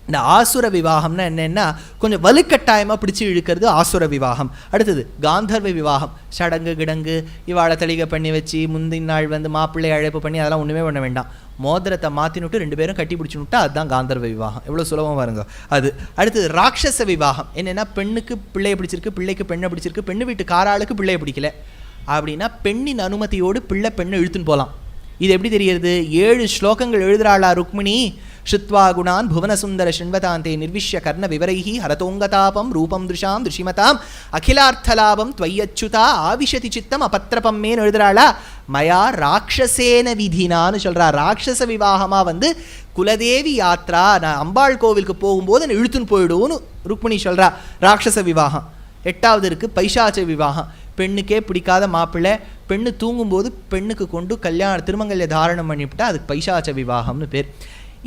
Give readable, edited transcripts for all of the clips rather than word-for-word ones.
இந்த ஆசுர விவாகம்னா என்னென்னா கொஞ்சம் வலுக்கட்டாயமாக பிடிச்சி இழுக்கிறது ஆசுர விவாகம். அடுத்தது காந்தர்வ விவாகம். சடங்கு கிடங்கு இவாளை தெளிக பண்ணி வச்சு முந்தின நாள் மாப்பிள்ளை அழைப்பு பண்ணி அதெல்லாம் ஒன்றுமே பண்ண வேண்டாம். மோதிரத்தை மாற்றினுட்டு 2 பேரும் கட்டி பிடிச்சுனுட்டா அதுதான் காந்தர்வ விவாகம். எவ்வளோ சுலபமாக பாருங்க அது. அடுத்தது ராட்சச விவாகம். என்னென்னா பெண்ணுக்கு பிள்ளையை பிடிச்சிருக்கு, பிள்ளைக்கு பெண்ணை பிடிச்சிருக்கு, பெண்ணு வீட்டு காராளுக்கு பிள்ளையை பிடிக்கல அப்படின்னா பெண்ணின் அனுமதியோடு பெண்ணை இழுத்துன்னு போகலாம். இது எப்படி தெரிகிறது? 7 ஸ்லோகங்கள் எழுதுறாளா ருக்மிணி. ஸ்ருத்வா குணான் புவனசுந்தர ஷண்வதாந்தே நிர்விஷ்ய கர்ண விவரைஹி ஹரதோங்கதாபம் ரூபம் திருஷாம் திருஷிமதாம் அகிலார்த்தலாபம் துவையச்சுதா ஆவிஷதி சித்தம் அபத்திரபம் மேன்னு எழுதுறாளா. மயா ராட்சசேன விதினான்னு சொல்கிறா. ராட்சச விவாகமாக குலதேவி யாத்ரா, நான் அம்பாள் கோவிலுக்கு போகும்போது நான் இழுத்துன்னு போயிடுவோன்னு ருக்மிணி சொல்கிறா. ராட்சச விவாகம். 8வது இருக்குது பைசாச்ச விவாகம். பெண்ணுக்கே பிடிக்காத மாப்பிள்ளை பெண்ணு தூங்கும்போது பெண்ணுக்கு கொண்டு திருமங்கல்ய தாரணம் பண்ணிவிட்டா அதுக்கு பைசாச்ச விவாகம்னு பேர்.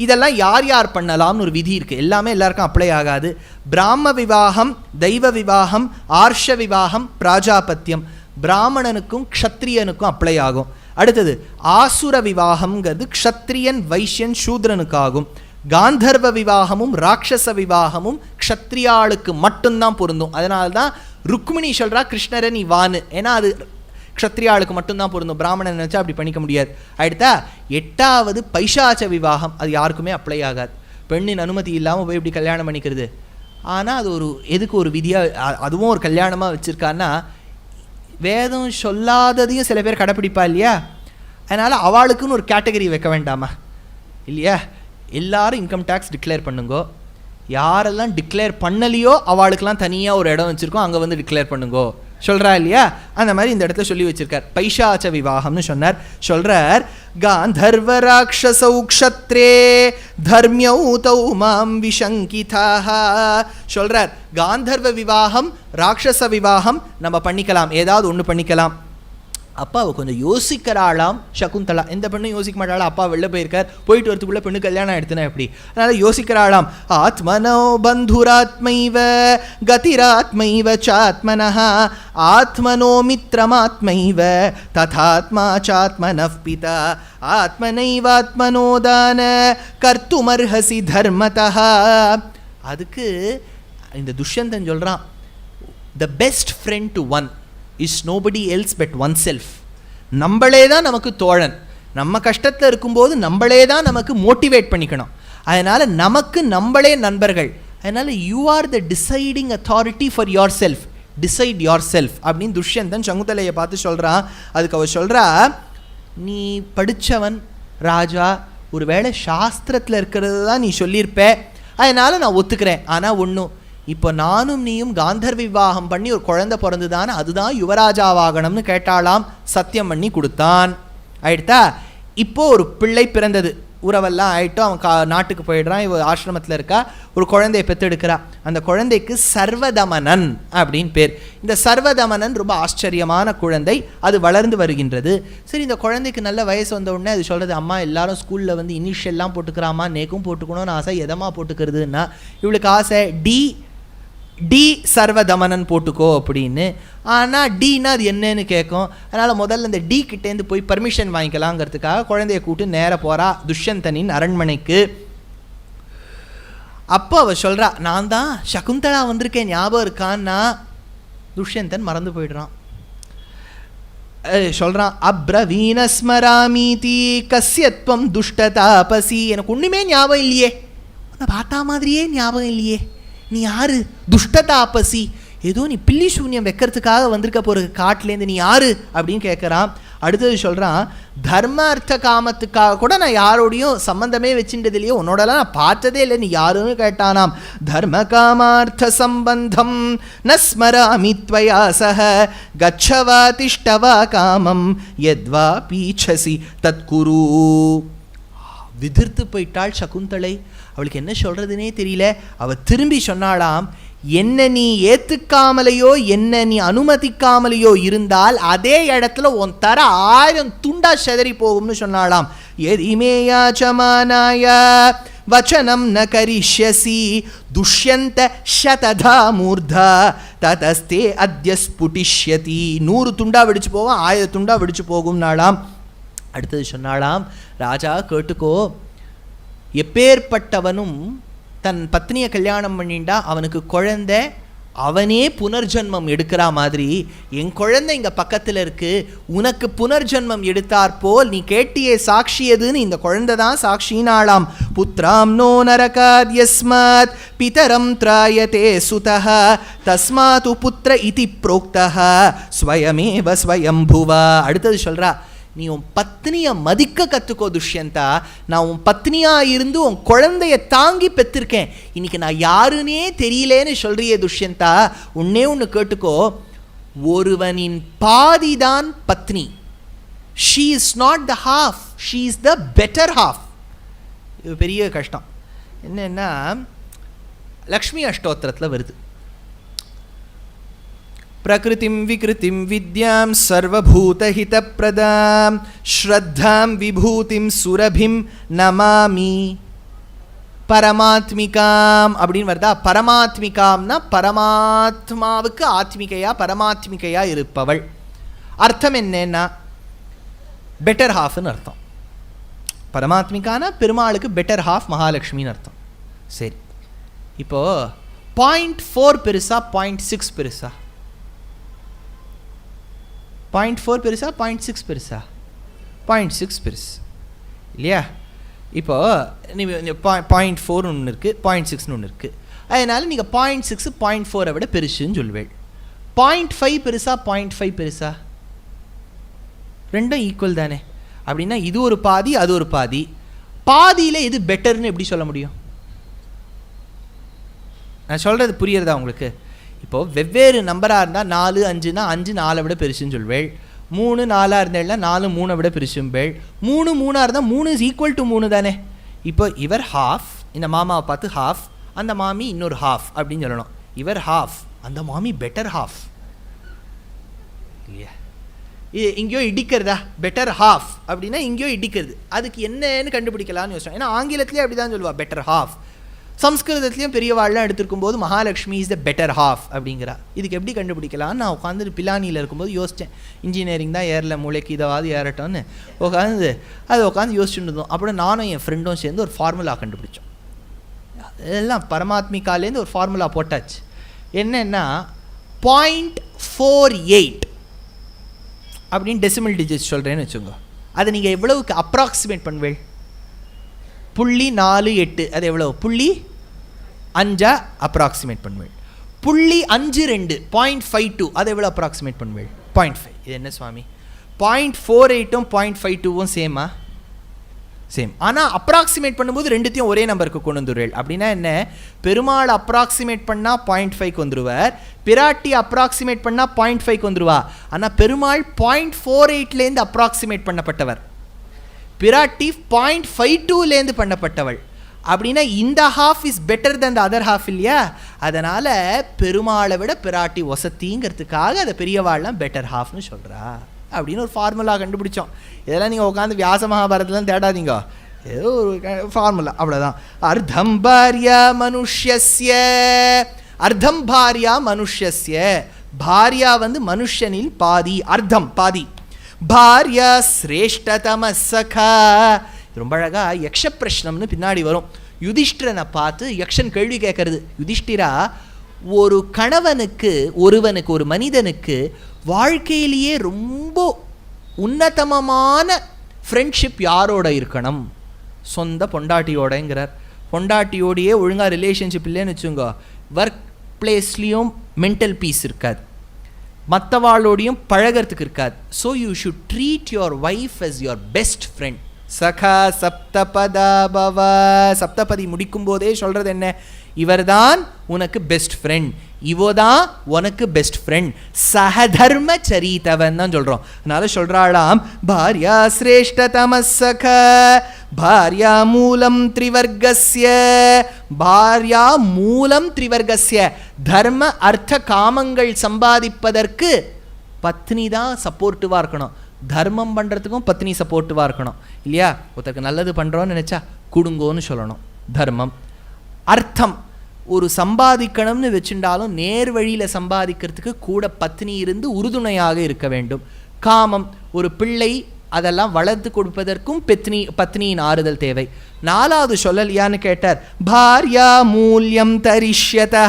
இதெல்லாம் யார் யார் பண்ணலாம்னு ஒரு விதி இருக்குது. எல்லாமே எல்லாருக்கும் அப்ளை ஆகாது. பிராம விவாகம், தெய்வ விவாகம், ஆர்ஷ விவாகம், பிராஜாபத்தியம் பிராமணனுக்கும் க்ஷத்ரியனுக்கும் அப்ளை ஆகும். அடுத்தது ஆசுர விவாகம்ங்கிறது க்ஷத்ரியன் வைஷ்யன் சூத்ரனுக்காகும். காந்தர்வ விவாகமும் ராட்சச விவாகமும் க்ஷத்ரியாளுக்கு மட்டும்தான் பொருந்தும். அதனால தான் ருக்மிணி சொல்கிறா கிருஷ்ணரை நீ வான்னு. ஏன்னா அது க்ஷத்ரியாளுக்கு மட்டும்தான் பொருந்தும், பிராமணன் நினச்சா அப்படி பண்ணிக்க முடியாது. அடுத்தா 8வது பைசாச்ச விவாகம். அது யாருக்குமே அப்ளை ஆகாது. பெண்ணின் அனுமதி இல்லாமல் போய் இப்படி கல்யாணம் பண்ணிக்கிறது. ஆனால் அது எதுக்கு ஒரு விதியாக அதுவும் ஒரு கல்யாணமாக வச்சுருக்கான்னா வேதம் சொல்லாததையும் சில பேர் கடைப்பிடிப்பா இல்லையா. அதனால் அவளுக்குன்னு ஒரு கேட்டகரி வைக்க வேண்டாமா இல்லையா. எல்லாரும் இன்கம் டேக்ஸ் டிக்ளேர் பண்ணுங்கோ. யாரெல்லாம் டிக்ளேர் பண்ணலையோ அவளுக்கெல்லாம் தனியாக ஒரு இடம் வச்சுருக்கோம், அங்கே டிக்ளேர் பண்ணுங்கோ சொல்கிறா இல்லையா. அந்த மாதிரி இந்த இடத்துல சொல்லி வச்சிருக்கார். பைசாச்ச விவாகம்னு சொன்னார். சொல்கிறார் காந்தர்வ ராட்சசௌ க்ஷத்ரே தர்மியௌ தௌ மாம் விஷங்கிதாக. சொல்கிறார் காந்தர்வ விவாகம் ராட்சச விவாகம் நம்ம பண்ணிக்கலாம், ஏதாவது ஒன்று பண்ணிக்கலாம். அப்பா அவள் கொஞ்சம் யோசிக்கிறாளாம் சகுந்தலா. எந்த பெண்ணும் யோசிக்க மாட்டாளா. அப்பா வெளில போயிருக்கார், போயிட்டு வரத்துக்குள்ளே பெண்ணு கல்யாணம் எடுத்துனா எப்படி. அதனால் யோசிக்கிறாளாம். ஆத்மனோ பந்துராத்மைவ கதிராத்மைவ சாத்மனஹ ஆத்மனோ மித்ரமாத்மைவ ததாத்மா சாத்மனஃ பிதா ஆத்மனைவாத்மனோதான கர்த்துமர்ஹசி தர்மதஹ. அதுக்கு இந்த துஷ்யந்தன் சொல்கிறான், the best friend to one is nobody else but one self. நம்மளே தான் நமக்கு தோழன். நம்ம கஷ்டத்தில் இருக்கும்போது நம்மளே தான் நமக்கு மோட்டிவேட் பண்ணிக்கணும். அதனால் நமக்கு நம்மளே நண்பர்கள். அதனால் you are the deciding authority for your self. Decide your self அப்படின்னு துஷ்யந்தன் சகுந்தலையை பார்த்து சொல்கிறான். அதுக்கு அவள் சொல்கிறா, நீ படித்தவன் ராஜா, ஒரு வேளை சாஸ்திரத்தில் இருக்கிறது தான் நீ சொல்லியிருப்ப, அதனால் நான் ஒத்துக்கிறேன். ஆனால் ஒன்றும், இப்போ நானும் நீயும் காந்தர்வ விவாகம் பண்ணி ஒரு குழந்தை பிறந்துதானே, அதுதான் யுவராஜாவாகணும்னு கேட்டாலாம். சத்தியம் பண்ணி கொடுத்தான். ஆயிடுத்தா. இப்போது ஒரு பிள்ளை பிறந்தது, உறவெல்லாம் ஆகிட்டோ, அவன் நாட்டுக்கு போயிடுறான், இவ ஆசிரமத்தில் இருக்கா, ஒரு குழந்தையை பெற்றெடுக்கிறா. அந்த குழந்தைக்கு சர்வதமனன் அப்படின்னு பேர். இந்த சர்வதமனன் ரொம்ப ஆச்சரியமான குழந்தை, அது வளர்ந்து வருகின்றது. சரி, இந்த குழந்தைக்கு நல்ல வயசு வந்த உடனே அது சொல்கிறது, அம்மா எல்லாரும் ஸ்கூலில் இனிஷியல்லாம் போட்டுக்கிறாமா, நேக்கும் போட்டுக்கணும்னு ஆசை, எதமா போட்டுக்கிறதுன்னா இவளுக்கு ஆசை டி சர்வதமனன் போட்டுக்கோ அப்படின்னு. ஆனால் டீனா அது என்னன்னு கேட்கும். அதனால் முதல்ல இந்த டி கிட்டேருந்து போய் பர்மிஷன் வாங்கிக்கலாங்கிறதுக்காக குழந்தைய கூட்டு நேராக போகிறா துஷ்யந்தனின் அரண்மனைக்கு. அப்போ அவள் சொல்கிறா, நான் தான் சகுந்தலா வந்திருக்கேன் ஞாபகம் இருக்கான்னா. துஷ்யந்தன் மறந்து போயிடுறான். சொல்கிறான், அப்ரவீனஸ்மராமீதி கஸ்யத்வம் துஷ்டதாபசி. எனக்கு ஒன்றுமே ஞாபகம் இல்லையே, உன்னை பார்த்தா மாதிரியே ஞாபகம் இல்லையே, நீ யாரு துஷ்டதாபசி, ஏதோ நீ பில்லி சூன்யம் வைக்கிறதுக்காக வந்திருக்க போகிற காட்டிலேருந்து, நீ யாரு அப்படின்னு கேட்குறான். அடுத்தது சொல்கிறான், தர்ம அர்த்த காமத்துக்காக கூட நான் யாரோடையும் சம்பந்தமே வச்சுட்டது இல்லையோ, உன்னோடலாம் நான் பார்த்ததே இல்லை, நீ யாருன்னு கேட்டானாம். தர்ம காமார்த்த சம்பந்தம் நஸ்மராமி த்வயா சஹ கச்சவா திஷ்டவா காமம் யத்வா பீச்சசி தத்குரு. விதிர்த்து போயிட்டாள் சகுந்தலை. அவளுக்கு என்ன சொல்கிறதுனே தெரியல. அவள் திரும்பி சொன்னாலாம், என்ன நீ ஏற்றுக்காமலையோ என்ன நீ அனுமதிக்காமலையோ இருந்தால் அதே இடத்துல உன் தர 1000 துண்டா செதறி போகும்னு சொன்னாலாம். எதிமேயாச்சமானாய வச்சனம் ந கரிஷ்யசி துஷ்யந்த சததா மூர்தா ததஸ்தே அத்ய ஸ்புட்டிஷ்யதி. 100 துண்டா வெடிச்சு போவோம், 1000 துண்டா வெடிச்சு போகும்னாலாம். அடுத்தது சொன்னாலாம், ராஜா கேட்டுக்கோ, எப்பேற்பட்டவனும் தன் பத்னியை கல்யாணம் பண்ணிண்டா அவனுக்கு குழந்தை அவனே புனர்ஜன்மம் எடுக்கிற மாதிரி என் குழந்தை இங்கே பக்கத்தில் இருக்கு, உனக்கு புனர்ஜன்மம் எடுத்தார் போல் நீ கேட்டியே சாட்சி எதுன்னு இந்த குழந்தை தான் சாட்சினாளாம். புத்ராம் நோ நரகாத்யஸ்மாத் பிதரம் த்ராயதே சுதஹ தஸ்மாது புத்திர இதி ப்ரோக்தஹ ஸ்வயமேவ ஸ்வயம்புவா. அடுத்தது சொல்றா, நீ உன் பத்னியை மதிக்க கற்றுக்கோ துஷ்யந்தா. நான் உன் பத்னியாக இருந்து உன் குழந்தைய தாங்கி பெற்றிருக்கேன், இன்னைக்கு நான் யாருன்னே தெரியலேன்னு சொல்றியே துஷ்யந்தா. உன்னே ஒன்று கேட்டுக்கோ, ஒருவனின் பாதிதான் பத்னி. She is not the half, she is the better half. இது பெரிய கஷ்டம். என்னன்னா லக்ஷ்மி அஷ்டோத்திரத்தில் வருது, பிரகிருதிம் விக்ருதிம் வித்யாம் சர்வபூதஹிதப்ரதாம் ஸ்ரத்தாம் விபூதிம் சுரபிம் நமாமி பரமாத்மிகாம் அப்படின்னு வருதா. பரமாத்மிகாம்னா பரமாத்மாவுக்கு ஆத்மிகையா பரமாத்மிகையா இருப்பவள். அர்த்தம் என்னன்னா பெட்டர் ஹாஃப்னு அர்த்தம். பரமாத்மிகானா பெருமாளுக்கு பெட்டர் ஹாஃப் மகாலட்சுமின்னு அர்த்தம். சரி, இப்போ 0.4 பெருசா 0.6 பெருசா? 0.4 பெருசா 0.6 பெருசா? 0.6 பெருசு இல்லையா? இப்போது நீங்கள் 0.4 ஒன்று இருக்குது, 0.6 ஒன்று இருக்குது. அதனால் நீங்கள் 0.6 0.4 விட பெருசுன்னு சொல்லுவேள். 0.5 பெருசா 0.5 பெருசா? ரெண்டும் ஈக்குவல் தானே. அப்படின்னா இது ஒரு பாதி அது ஒரு பாதி. பாதியில் எது பெட்டர்னு எப்படி சொல்ல முடியும்? நான் சொல்கிறது புரியுறதா உங்களுக்கு? இப்போது வெவ்வேறு நம்பராக இருந்தால் 4 5னா 5 4 விட பெருசுன்னு சொல்வேள். 3 4 இருந்தேன்னா 4 3 விட பெருசும்பேள். 3 3 இருந்தால் 3 இஸ் ஈக்குவல் டு 3 தானே. இப்போ இவர் ஹாஃப், இந்த மாமாவை பார்த்து ஹாஃப், அந்த மாமி இன்னொரு ஹாஃப் அப்படின்னு சொல்லணும். இவர் ஹாஃப், அந்த மாமி பெட்டர் ஹாஃப் இல்லையா? இது எங்கேயோ இடிக்கிறதா? பெட்டர் ஹாஃப் அப்படின்னா எங்கேயோ இடிக்கிறது. அதுக்கு என்னன்னு கண்டுபிடிக்கலான்னு யோசிச்சோம். ஏன்னா ஆங்கிலத்திலே அப்படி தான் சொல்லுவா பெட்டர் ஹாஃப். சம்ஸ்கிருதத்துலேயும் பெரியவாள்லாம் எடுத்துருக்கும் போது Mahalakshmi is the better half அப்படிங்கிறா. இதுக்கு எப்படி கண்டுபிடிக்கலான்னு நான் உட்காந்து பிலானியில் இருக்கும்போது யோசித்தேன். இன்ஜினியரிங் தான் ஏறல, மூளைக்கு இதாவது ஏறட்டோன்னு உட்காந்து யோசிச்சுட்டு இருந்தோம். அப்புறம் நானும் என் ஃப்ரெண்டும் சேர்ந்து ஒரு ஃபார்முலா கண்டுபிடிச்சோம். அதெல்லாம் பரமாத்மிகாலேருந்து ஒரு ஃபார்முலா போட்டாச்சு. என்னன்னா 0.48 அப்படின்னு டெசிமல் டிஜிட்ஸ் சொல்கிறேன்னு வச்சுக்கோங்க. அதை நீங்கள் எவ்வளவுக்கு அப்ராக்சிமேட் பண்ணுவேள்? 0.48 அது எவ்வளோ? 0.5 அப்ராக்சிமேட் பண்ணுவேள். 0.52 0.52 அது எவ்வளோ அப்ராக்சிமேட் பண்ணுவேள்? 0.5. இது என்ன சுவாமி 0.48ம் 0.52ம் சேமா? சேம். ஆனால் அப்ராக்சிமேட் பண்ணும்போது ரெண்டுத்தையும் ஒரே நம்பருக்கு கொண்டு வந்துடுவேள். அப்படின்னா என்ன? பெருமாள் அப்ராக்சிமேட் பண்ணால் 0.5க்கு வந்துடுவார், பிராட்டி அப்ராக்சிமேட் பண்ணால் 0.5க்கு வந்துடுவா. ஆனால் பெருமாள் 0.48லேருந்து அப்ராக்சிமேட் பண்ணப்பட்டவர், பிராட்டி 0.52லேருந்து பண்ணப்பட்டவள். அப்படின்னா இந்த half is better then the other half இல்லையா? அதனால் பெருமாளை விட பிராட்டி வசத்திங்கிறதுக்காக அதை பெரியவாள்லாம் பெட்டர் ஹாஃப்னு சொல்கிறா அப்படின்னு ஒரு ஃபார்முலா கண்டுபிடிச்சோம். இதெல்லாம் நீங்கள் உட்காந்து வியாச மகாபாரதெலாம் தேடாதீங்க, ஏதோ ஒரு ஃபார்முலா அவ்வளோதான். அர்த்தம் பாரியா மனுஷ்யஸ்ய, அர்த்தம் பாரியா மனுஷ்யஸ்ய, பாரியா வந்து மனுஷனில் பாதி, அர்த்தம் பாதி. பாரியா சிரேஷ்டதம சகா. ரொம்ப அழகாக யக்ஷ பிரஷ்னம்னு பின்னாடி வரும். யுதிஷ்டிரனை பார்த்து யக்ஷன் கேள்வி கேட்கறது, யுதிஷ்டிரா ஒரு கணவனுக்கு ஒருவனுக்கு ஒரு மனிதனுக்கு வாழ்க்கையிலேயே ரொம்ப உன்னதமான ஃப்ரெண்ட்ஷிப் யாரோட இருக்கணும்? சொந்த பொண்டாட்டியோடங்கிறார். பொண்டாட்டியோடையே ஒழுங்காக ரிலேஷன்ஷிப் இல்லைன்னு வச்சுங்க, ஒர்க் பிளேஸ்லேயும் மென்டல் பீஸ் இருக்காது, மற்றவாளோடையும் பழகிறதுக்கு இருக்காது. So you should treat your wife as your best friend. சகா சப்தபதா பவ. சப்தபதி முடிக்கும் போதே சொல்கிறது என்ன? இவர்தான் உனக்கு பெஸ்ட் ஃப்ரெண்ட், இவோதான் உனக்கு பெஸ்ட் ஃப்ரெண்ட். சஹதர்ம சரித்தவன் தான் சொல்கிறோம். அதனால சொல்கிறாளாம், பாரியா சிரேஷ்டதம சகா பாரியா மூலம் த்ரிவர்கஸ்ய. பாரியா மூலம் த்ரிவர்கஸ்ய. தர்ம அர்த்த காமங்கள் சம்பாதிப்பதற்கு பத்னி தான் சப்போர்ட்டிவாக இருக்கணும். தர்மம் பண்ணுறதுக்கும் பத்னி சப்போர்ட்டிவாக இருக்கணும் இல்லையா? ஒருத்தருக்கு நல்லது பண்ணுறோன்னு நினச்சா குடுங்கோன்னு சொல்லணும் தர்மம். அர்த்தம், ஒரு சம்பாதிக்கணும்னு வச்சுட்டாலும் நேர் வழியில் சம்பாதிக்கிறதுக்கு கூட பத்னி இருந்து உறுதுணையாக இருக்க வேண்டும். காமம், ஒரு பிள்ளை அதெல்லாம் வளர்த்து கொடுப்பதற்கும் பத்னியின் ஆறுதல் தேவை. 4வது சொல்லலையான்னு கேட்டார். பாரியா மூல்யம் தரிஷ்யதா,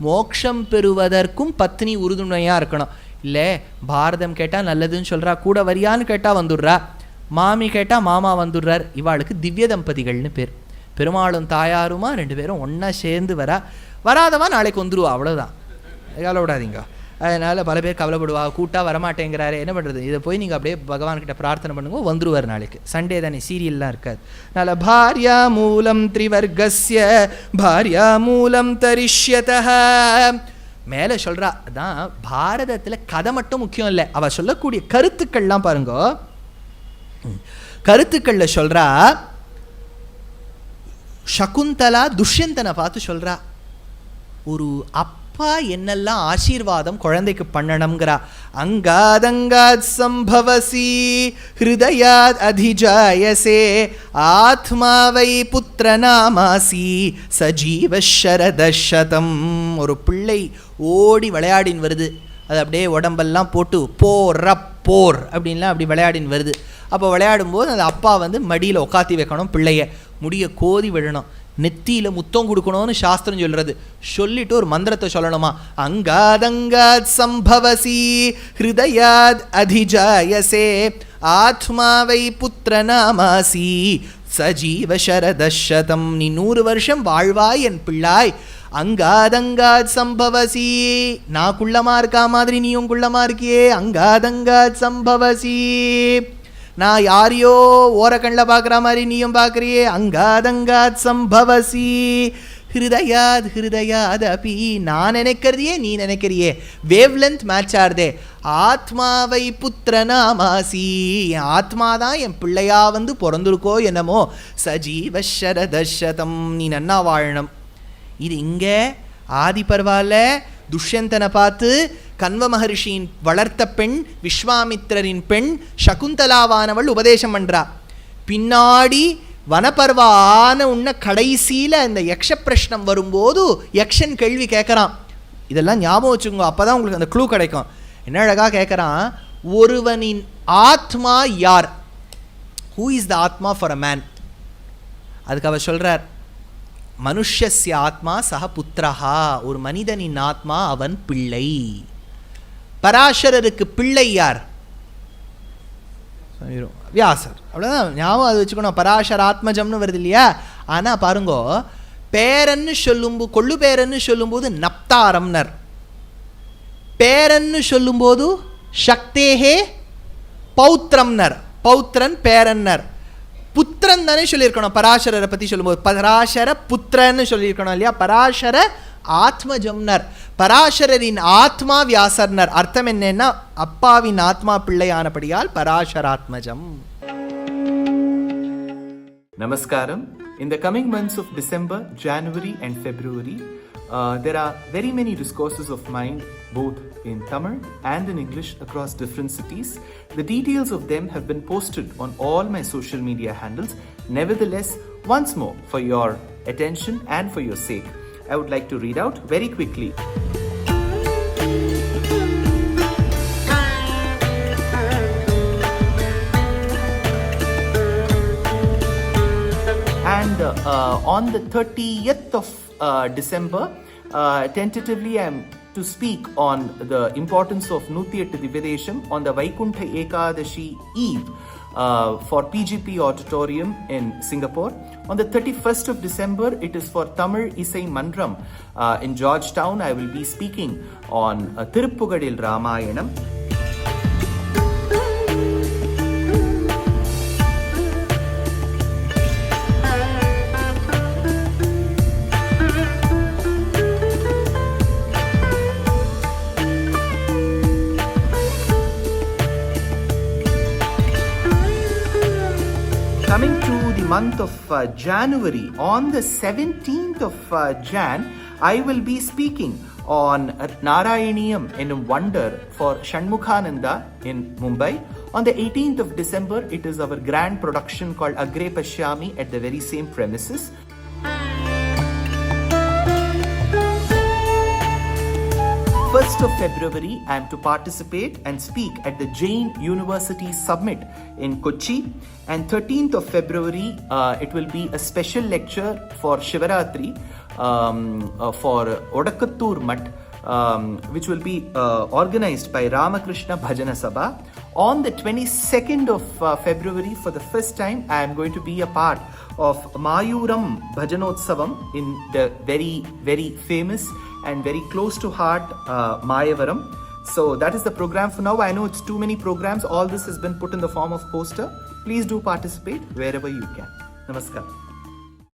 மோட்சம் பெறுவதற்கும் பத்னி உறுதுணையாக இருக்கணும். இல்லை பாரதம் கேட்டால் நல்லதுன்னு சொல்கிறா, கூட வரியான்னு கேட்டால் வந்துடுறா, மாமி கேட்டால் மாமா வந்துடுறார். இவாளுக்கு திவ்ய தம்பதிகள்னு பேர். பெருமாளும் தாயாருமா 2 பேரும் ஒன்றா சேர்ந்து வராதவா நாளைக்கு வந்துடுவா, அவ்வளோதான். கவலைப்படாதீங்க. அதனால் பல பேர் கவலைப்படுவா, கூட்டா வரமாட்டேங்கிறாரு, என்ன பண்ணுறது? இதை போய் நீங்கள் அப்படியே பகவான்கிட்ட பிரார்த்தனை பண்ணுங்க, வந்துருவார் நாளைக்கு. சண்டே தானே, சீரியல்லாம் இருக்காது. அதனால் பாரியா மூலம் த்ரிவர்கஸ்ய பாரியா மூலம் தரிஷ்யதா. மேலே சொல்கிறா, அதான் பாரதத்தில் கதை மட்டும் முக்கியம் இல்லை, அவள் சொல்லக்கூடிய கருத்துக்கள்லாம் பாருங்க. கருத்துக்களில் சொல்கிறா, சகுந்தலா துஷ்யந்தனை பார்த்து சொல்கிறா, ஒரு அப்பா என்னெல்லாம் ஆசீர்வாதம் குழந்தைக்கு பண்ணணுங்கிறா. அங்காதங்காத் சம்பவசி ஹிருதயாத் அதிஜாயசே ஆத்மாவை புத்திரநாமாசி சஜீவ ஷரதசதம். ஒரு பிள்ளை ஓடி விளையாடின் வருது, அது அப்படியே உடம்பெல்லாம் போட்டு போர் அப்படின்லாம் அப்படி விளையாடின்னு வருது. அப்போ விளையாடும்போது அந்த அப்பா வந்து மடியில் உட்காத்தி வைக்கணும், பிள்ளைய முடிய கோதி விழணும், நெத்தியில் முத்தம் கொடுக்கணும்னு சாஸ்திரம் சொல்கிறது. சொல்லிட்டு ஒரு மந்திரத்தை சொல்லணுமா, அங்காதங்காத் சம்பவசி ஹிருதயாத் அதிஜாயசே ஆத்மாவை புத்திரநாமாசி சஜீவ சரதசதம். நீ 100 வருஷம் வாழ்வாய் என் பிள்ளாய். அங்காதங்காத் சம்பவசி, நான் குள்ளமா இருக்கா மாதிரி நீயும் குள்ளமா இருக்கியே, அங்காதங்காத் சம்பவசி. நான் யாரையோ ஓரக்கண்ணில் பார்க்குற மாதிரி நீயும் பார்க்குறியே, அங்காதங்காத் சம்பவசி ஹிருதயாத் அப்பி. நான் நினைக்கிறதையே நீ நினைக்கிறியே, வேவ் லென்த் மேட்ச் ஆறுதே. ஆத்மாவை புத்திரநாமாசி, என் ஆத்மா தான் என் பிள்ளையா வந்து பிறந்திருக்கோ என்னமோ. சஜீவ சரதசதம், நீ நன்னா வாழணும். இது இங்கே ஆதி பர்வால துஷ்யந்தனை பார்த்து கன்வ மகர்ஷியின் வளர்த்த பெண், விஸ்வாமித்திரரின் பெண் சகுந்தலாவானவள் உபதேசம் பண்ணுறா. பின்னாடி வனப்பர்வா ஆன உன்ன கடைசியில் அந்த யக்ஷ பிரஷ்னம் வரும்போது யக்ஷன் கேள்வி கேட்குறான். இதெல்லாம் ஞாபகம் வச்சுக்கோங்க, அப்போ தான் உங்களுக்கு அந்த க்ளூ கிடைக்கும். என்ன அழகாக கேட்குறான், ஒருவனின் ஆத்மா யார்? ஹூ இஸ் த ஆத்மா ஃபார் அ மேன்? அதுக்கு அவர் சொல்கிறார், மனுஷ்யஸ்ய ஆத்மா சக புத்திரஹா, ஒரு மனிதனின் ஆத்மா அவன் பிள்ளை. பராசரருக்கு பிள்ளை யார்? வியாசர். அவ்வளோதான், ஞாபகம் அது வச்சுக்கணும். பராசர ஆத்மஜம்னு வருது இல்லையா? ஆனால் பாருங்கோ, பேரன்னு சொல்லும்போது, கொள்ளு பேரன்னு சொல்லும்போது நப்தாரம்னர், பேரன்னு சொல்லும்போது சக்தேஹே பௌத்திரம்னர், பௌத்திரன் பேரன்னர். புத்திரன் தானே சொல்லியிருக்கணும் பராசரரை பற்றி சொல்லும்போது, பராசர புத்திரன்னு சொல்லியிருக்கணும் இல்லையா? பராசர ஆத்மஜம்னர், பராசரரின் ஆத்மா வியாசர்னர். அர்த்தம் என்னன்னா, அப்பாவின் ஆத்மா பிள்ளையானபடியால் பராசராத்மஜம். Namaskaram. In the coming months of December, January and February, there are very many discourses of mine, both in Tamil and in English, across different cities. The details of them have been posted on all my social media handles. Nevertheless, once more, for your attention and for your sake, I would like to read out very quickly. And on the 30th of December, tentatively I am to speak on the importance of Nutiyattu Divyadesham on the Vaikuntha Ekadashi Eve for PGP Auditorium in Singapore. On the 31st of December, it is for Tamil Isai Mandram in Georgetown. I will be speaking on Tiruppugadil Ramayanam. Coming to the month of January, on the 17th of Jan, I will be speaking on Narayaniyam in Wonder for Shanmukhananda in Mumbai. On the 18th of December, it is our grand production called Agre Pashyami at the very same premises. 1st of February, I am to participate and speak at the Jain University Summit in Kochi. And 13th of February, it will be a special lecture for Shivaratri for Odakattur Mutt, which will be organized by Ramakrishna Bhajana Sabha. On the 22nd of February, for the first time, I am going to be a part of Mayuram Bhajanotsavam in the very, very famous and very close to heart Mayavaram. So that is the program for now. I know it's too many programs. All this has been put in the form of poster. Please do participate wherever you can. Namaskar.